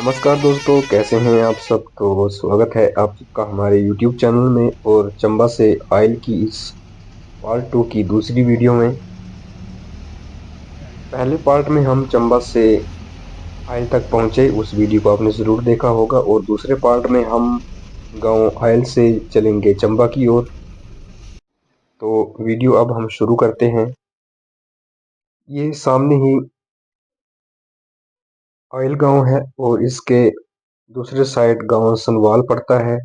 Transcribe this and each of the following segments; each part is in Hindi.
नमस्कार दोस्तों, कैसे हैं आप सब। तो स्वागत है आप सबका हमारे YouTube चैनल में और चंबा से आयल की इस पार्ट 2 की दूसरी वीडियो में। पहले पार्ट में हम चंबा से आयल तक पहुंचे, उस वीडियो को आपने ज़रूर देखा होगा। और दूसरे पार्ट में हम गांव आयल से चलेंगे चंबा की ओर। तो वीडियो अब हम शुरू करते हैं। ये सामने ही आयल गांव है और इसके दूसरे साइड गांव सनवाल पड़ता है।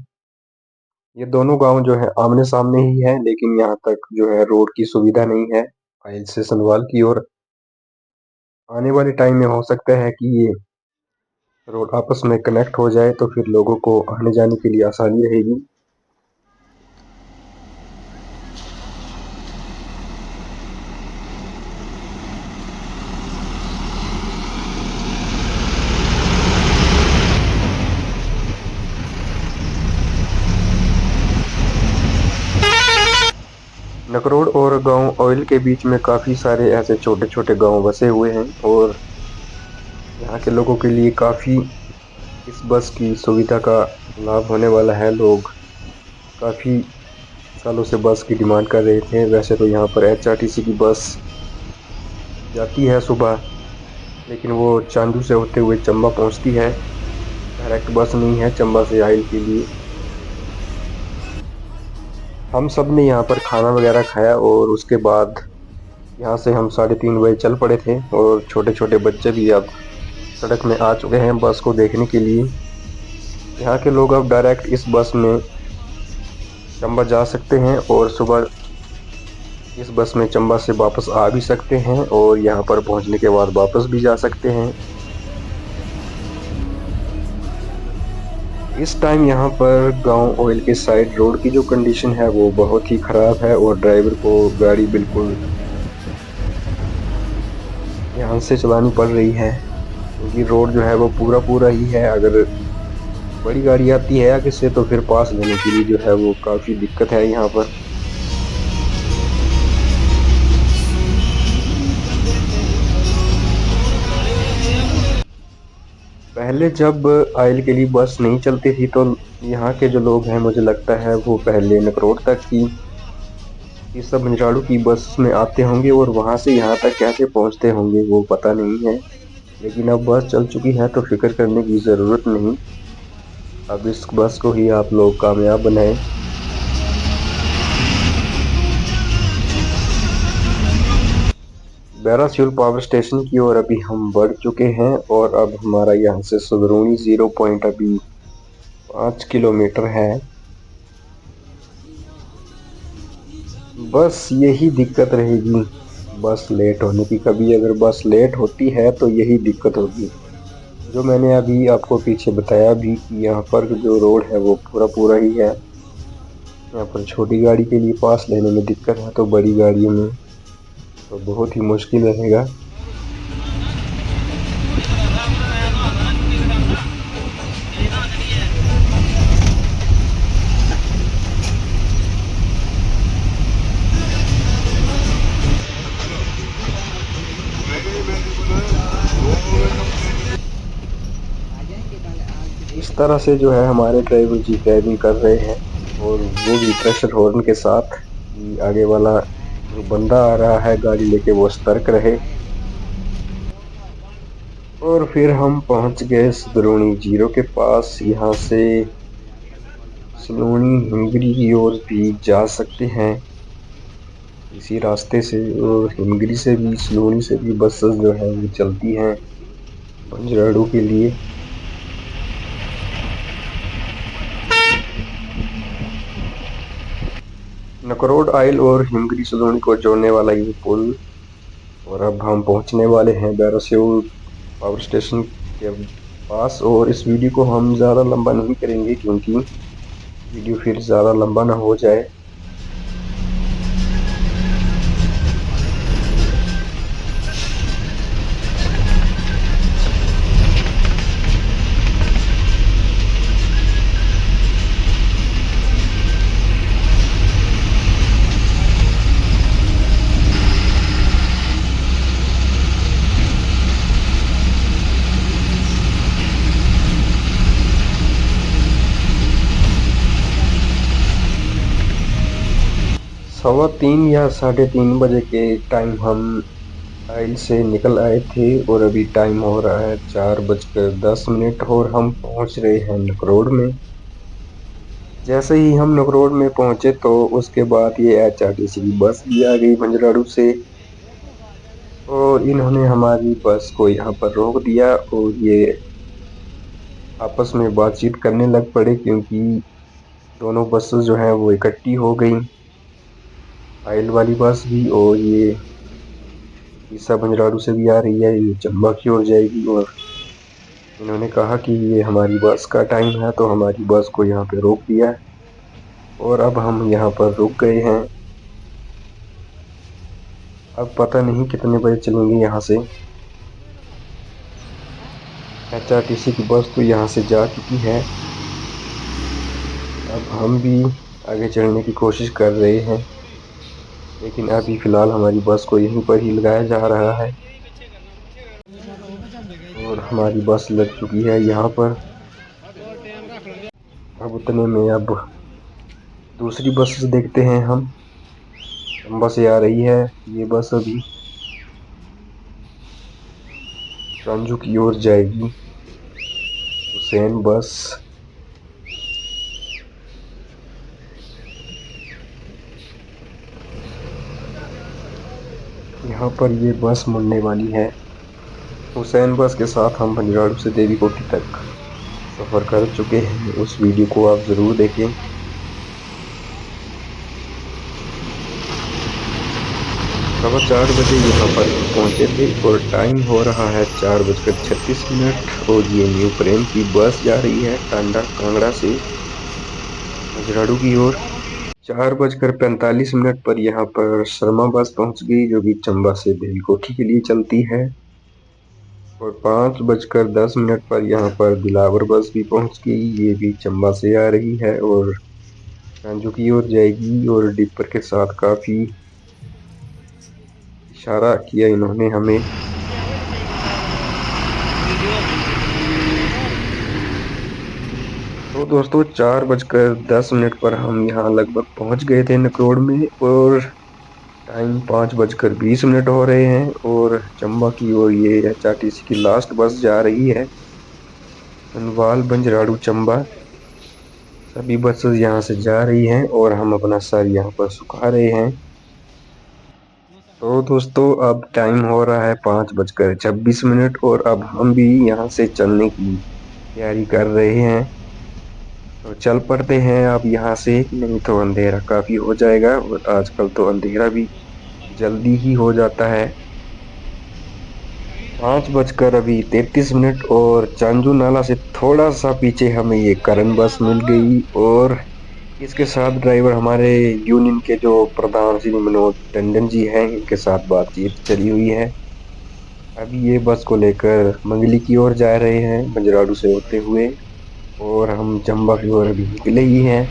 ये दोनों गांव जो है आमने सामने ही है, लेकिन यहाँ तक जो है रोड की सुविधा नहीं है। आइल से सनवाल की ओर आने वाले टाइम में हो सकता है कि ये रोड आपस में कनेक्ट हो जाए, तो फिर लोगों को आने जाने के लिए आसानी रहेगी। नकरोड और गांव ऑयल के बीच में काफी सारे ऐसे छोटे छोटे गांव बसे हुए हैं और यहाँ के लोगों के लिए काफी इस बस की सुविधा का लाभ होने वाला है। लोग काफी सालों से बस की डिमांड कर रहे थे। वैसे तो यहाँ पर HRTC की बस जाती है सुबह, लेकिन वो चांदू से होते हुए चंबा पहुंचती है। डायरेक्ट बस नहीं है चंबा से आइल के लिए। हम सब ने यहाँ पर खाना वगैरह खाया और उसके बाद यहाँ से हम 3:30 बजे चल पड़े थे। और छोटे छोटे बच्चे भी अब सड़क में आ चुके हैं बस को देखने के लिए। यहाँ के लोग अब डायरेक्ट इस बस में चंबा जा सकते हैं और सुबह इस बस में चंबा से वापस आ भी सकते हैं और यहाँ पर पहुँचने के बाद वापस भी जा सकते हैं। इस टाइम यहाँ पर गांव ऑयल के साइड रोड की जो कंडीशन है वो बहुत ही ख़राब है और ड्राइवर को गाड़ी बिल्कुल ध्यान से चलानी पड़ रही है, क्योंकि रोड जो है वो पूरा ही है। अगर बड़ी गाड़ी आती है आगे से तो फिर पास लेने के लिए जो है वो काफ़ी दिक्कत है यहाँ पर। पहले जब आयल के लिए बस नहीं चलती थी तो यहाँ के जो लोग हैं, मुझे लगता है वो पहले नकरोट तक की ये सब मंझाड़ू की बस में आते होंगे और वहाँ से यहाँ तक कैसे पहुँचते होंगे वो पता नहीं है। लेकिन अब बस चल चुकी है तो फिक्र करने की ज़रूरत नहीं। अब इस बस को ही आप लोग कामयाब बनाएं। बैरासियोल पावर स्टेशन की ओर अभी हम बढ़ चुके हैं और अब हमारा यहाँ से सुदरूनी 0 पॉइंट अभी 5 किलोमीटर है। बस यही दिक्कत रहेगी बस लेट होने की। कभी अगर बस लेट होती है तो यही दिक्कत होगी, जो मैंने अभी आपको पीछे बताया भी कि यहाँ पर जो रोड है वो पूरा ही है। यहाँ पर छोटी गाड़ी के लिए पास लेने में दिक्कत है, तो बड़ी गाड़ियों में तो बहुत ही मुश्किल रहेगा। इस तरह से जो है हमारे ड्राइवर जी ड्राइविंग कर रहे हैं और वो भी प्रेशर हॉर्न के साथ कि आगे वाला जो बंदा आ रहा है गाड़ी लेके वो सतर्क रहे। और फिर हम पहुंच गए सदरूनी 0 के पास। यहाँ से सलूनी हिमगिरी की ओर भी जा सकते हैं इसी रास्ते से, और हिमगिरी से भी सलूनी से भी बसेस जो है वो चलती हैं पंजराड़ू के लिए। नकरोड आइल और हिमगिरी सलूनी को जोड़ने वाला ये पुल। और अब हम पहुंचने वाले हैं बैरासियोल पावर स्टेशन के पास। और इस वीडियो को हम ज़्यादा लंबा नहीं करेंगे क्योंकि वीडियो फिर ज़्यादा लंबा ना हो जाए। 3:15 या 3:30 बजे के टाइम हम आइल से निकल आए थे और अभी टाइम हो रहा है 4:10 और हम पहुंच रहे हैं नकरोड में। जैसे ही हम नकरोड में पहुंचे तो उसके बाद ये HRTC की बस भी आ गई मंझलाडू से और इन्होंने हमारी बस को यहाँ पर रोक दिया और ये आपस में बातचीत करने लग पड़े क्योंकि दोनों बसेस जो हैं वो इकट्ठी हो गई, आइल वाली बस भी और ये ईसा मंझलाडू से भी आ रही है, ये चंबा की ओर जाएगी। और इन्होंने कहा कि ये हमारी बस का टाइम है तो हमारी बस को यहाँ पे रोक दिया और अब हम यहाँ पर रुक गए हैं। अब पता नहीं कितने बजे चलेंगे यहाँ से। HRTC की बस तो यहाँ से जा चुकी है, अब हम भी आगे चलने की कोशिश कर रहे हैं लेकिन अभी फ़िलहाल हमारी बस को यहीं पर ही लगाया जा रहा है और हमारी बस लग चुकी है यहाँ पर। अब उतने में अब दूसरी बस देखते हैं हम, चंबा से आ रही है ये बस, अभी रंजू की ओर जाएगी हुसैन बस। यहाँ पर ये बस मुड़ने वाली है। हुसैन बस के साथ हम मंझलाडू से देवी कोठी तक सफ़र कर चुके हैं, उस वीडियो को आप ज़रूर देखें। सवा 4 बजे यहाँ पर पहुँचे थे और टाइम हो रहा है 4:36 और ये न्यू प्रेम की बस जा रही है टांडा कांगड़ा से मंझलाडू की ओर। 4:45 पर यहाँ पर शर्मा बस पहुँच गई जो कि चंबा से देवी कोठी के लिए चलती है और 5:10 पर यहाँ पर दिलावर बस भी पहुँच गई, ये भी चंबा से आ रही है और रंजू की ओर जाएगी। और डिपर के साथ काफ़ी इशारा किया इन्होंने हमें। तो दोस्तों 4:10 पर हम यहाँ लगभग पहुँच गए थे नकरोड में और टाइम 5:20 हो रहे हैं और चंबा की ओर ये HRTC की लास्ट बस जा रही है मनवाल मंझलाडू चंबा। सभी बसेस यहाँ से जा रही हैं और हम अपना सर यहाँ पर सुखा रहे हैं। तो दोस्तों अब टाइम हो रहा है 5:26 और अब हम भी यहाँ से चलने की तैयारी कर रहे हैं। तो चल पड़ते हैं अब यहाँ से, नहीं तो अंधेरा काफ़ी हो जाएगा और आजकल तो अंधेरा भी जल्दी ही हो जाता है। 5:33 और चांजू नाला से थोड़ा सा पीछे हमें ये करण बस मिल गई और इसके साथ ड्राइवर हमारे यूनियन के जो प्रधान श्री मनोज टंडन जी हैं, इनके साथ बातचीत चली हुई है। अभी ये बस को लेकर मंगली की ओर जा रहे हैं मंझलाडू से होते हुए और हम चंबा की ओर अभी निकले ही हैं।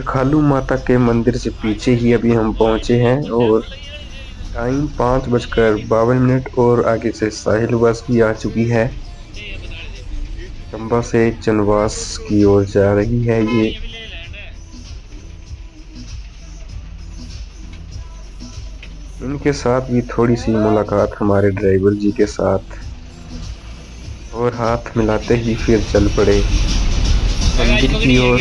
खालू माता के मंदिर से पीछे ही अभी हम पहुंचे हैं और टाइम 5:52 और आगे से साहिल बस भी आ चुकी है, चंबा से चनवास की ओर जा रही है ये। इनके साथ भी थोड़ी सी मुलाकात हमारे ड्राइवर जी के साथ और हाथ मिलाते ही फिर चल पड़े मंदिर की ओर।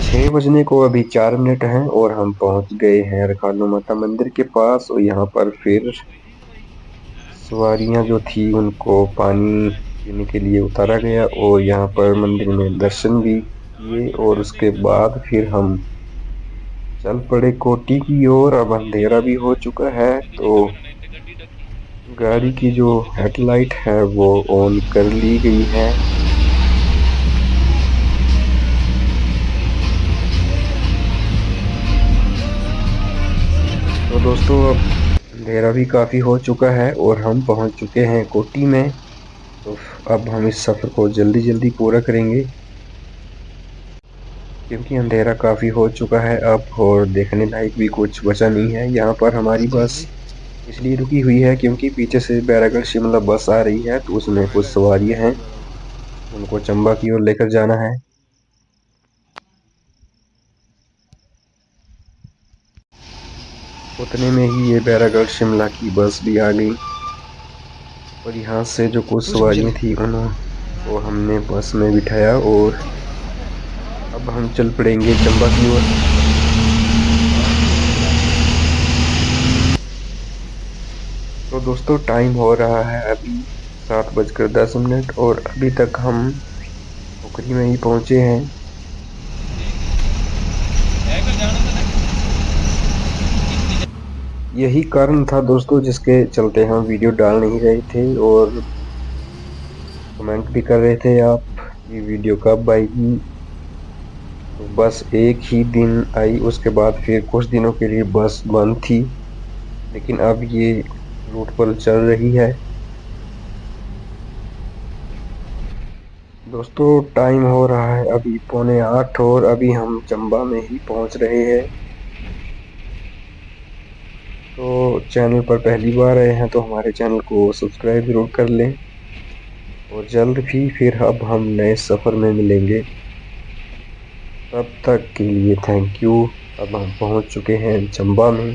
6 बजने को अभी 4 मिनट हैं और हम पहुंच गए हैं खालू माता मंदिर के पास और यहाँ पर फिर सवारियां जो थी उनको पानी पीने के लिए उतारा गया और यहाँ पर मंदिर में दर्शन भी किए और उसके बाद फिर हम चल पड़े कोठी की ओर। अब अंधेरा भी हो चुका है तो गाड़ी की जो हेडलाइट है वो ऑन कर ली गई है। तो दोस्तों अब अंधेरा भी काफ़ी हो चुका है और हम पहुंच चुके हैं कोठी में। तो अब हम इस सफ़र को जल्दी जल्दी पूरा करेंगे। क्योंकि अंधेरा काफ़ी हो चुका है अब और देखने लायक भी कुछ बचा नहीं है। यहाँ पर हाँ हमारी जी, हाँ बस जी। इसलिए रुकी हुई है क्योंकि पीछे से बैरागढ़ शिमला बस आ रही है, तो उसमें कुछ सवारियां हैं, उनको चंबा की ओर लेकर जाना है। उतने में ही ये बैरागढ़ शिमला की बस भी आ गई और यहाँ से जो कुछ कुछ मुझे सवारियां थी नहीं। उनको हमने बस में बिठाया और अब हम चल पड़ेंगे चंबा की ओर। तो दोस्तों टाइम हो रहा है अभी 7:10 और अभी तक हम पोखरी में ही पहुंचे हैं। यही कारण था दोस्तों जिसके चलते हम वीडियो डाल नहीं रहे थे और कमेंट भी कर रहे थे आप ये वीडियो कब आएगी। तो बस एक ही दिन आई, उसके बाद फिर कुछ दिनों के लिए बस बंद थी, लेकिन अब ये रूट पर चल रही है। दोस्तों टाइम हो रहा है अभी 7:45 और अभी हम चंबा में ही पहुंच रहे हैं। तो चैनल पर पहली बार आए हैं तो हमारे चैनल को सब्सक्राइब जरूर कर लें और जल्द ही फिर अब हम नए सफ़र में मिलेंगे। तब तक के लिए थैंक यू। अब हम पहुंच चुके हैं चंबा में।